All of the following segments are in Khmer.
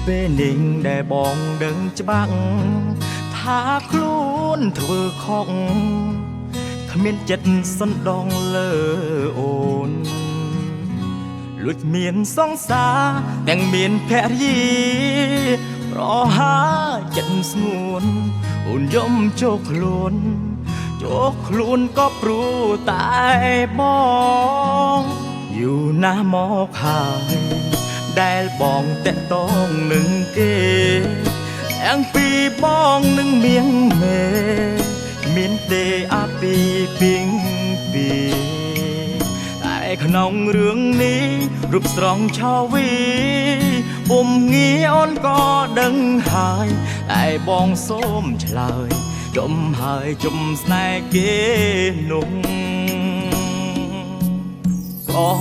ពេលនិងដែលបងដឹងច្បាស់ថាខ្លួនធ្វើខុសគ្មានចិត្តសណ្ដងលើអូនលួចមានសង្សារទាំងមានភរិយាប្រហាចិត្តស្ងួនអូនយំជោគខ្លួនក៏ព្រោះតែបងយូរណាស់មកហើយដែលបងតាក់តងនឹងគេទាំងពីបងនឹងមានមេមានទេអាពីពីងពីតែក្នុងរឿងនេះរូបស្រស់ឆាវីពុំងារអូនក៏ដឹងហើយតែបងសូមឆ្លើយជុំហើយជុំស្នេហ៍គេនោះក៏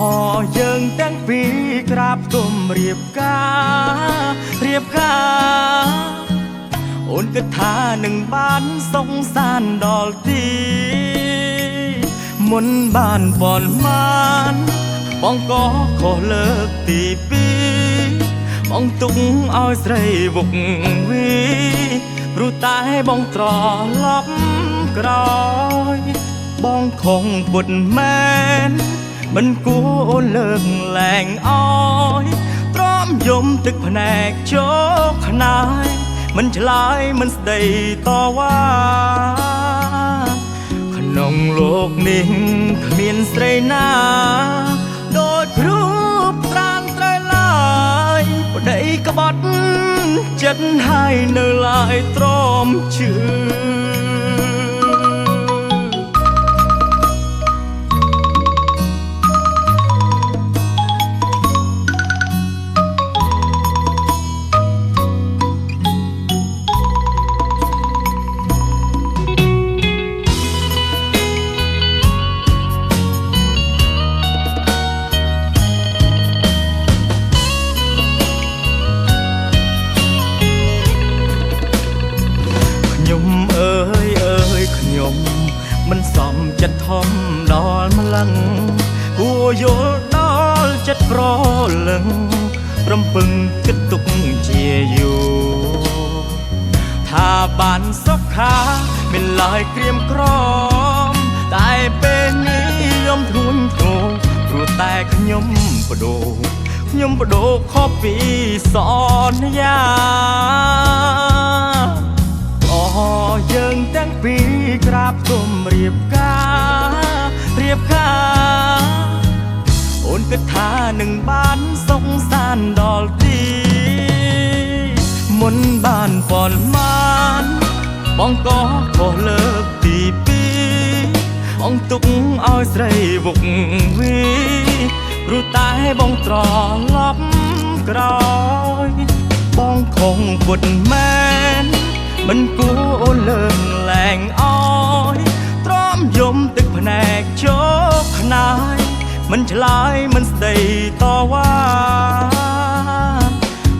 យើងទាំងពីរក្រាបទុំរៀបការអូនគិតថានឹងបានសងសានដល់ទីមុនបានបនមានបងក៏ខុសលើកទីពីរបងទុកឲ្យស្រីវុកវីព្រោះតែបងត្រឡប់ក្រោយបងខំពុតមែនមិនគួរលើកលែងអោយទ្រាំយំទឹកភ្នែកជោគខ្នាយមិនឆ្លើយមិនស្ដីតវ៉ាក្នុងលោកនេះគ្មានស្រីណាដូចរូបត្រានត្រៃឡើយប្តីក្បត់ចិត្តហើយនៅឡើយទ្រាំជឿខ្ញុំមិនសមចិត្តធំដល់ម្លឹងគួរយល់ដល់ចិត្តប្រលឹងរំពឹងគិតទុកជាយូរថាបានសុខាមិនឡើយក្រៀមក្រំតែពេលនេះយំធ្ងន់ធ្ងរព្រោះតែខ្ញុំបដូរខុសពីសន្យាយើងទាំងពីរក្រាបទុំរៀបការអូនគិតថានឹងបានសងសានដល់ទីមុនបានប៉ុន្មានបងក៏ខុសលើកទីពីរបងទុកឲ្យស្រីវុកវីព្រោះតែបងត្រឡប់ក្រោយបងខំពុតមែនមិនគួរលើកលែងអោយទ្រាំយំទឹកភ្នែកជោគខ្នាយមិនឆ្លើយមិនស្ដីតវ៉ា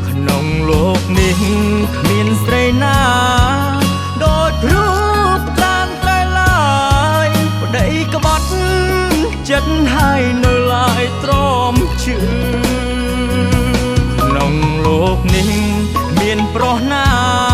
ក្នុងលោកនេះគ្មានស្រីណាដូចរូបត្រានត្រៃឡើយប្តីក្បត់ចិត្តហើយនៅឡើយទ្រាំជឿក្នុងលោកនេះមានប្រុសណា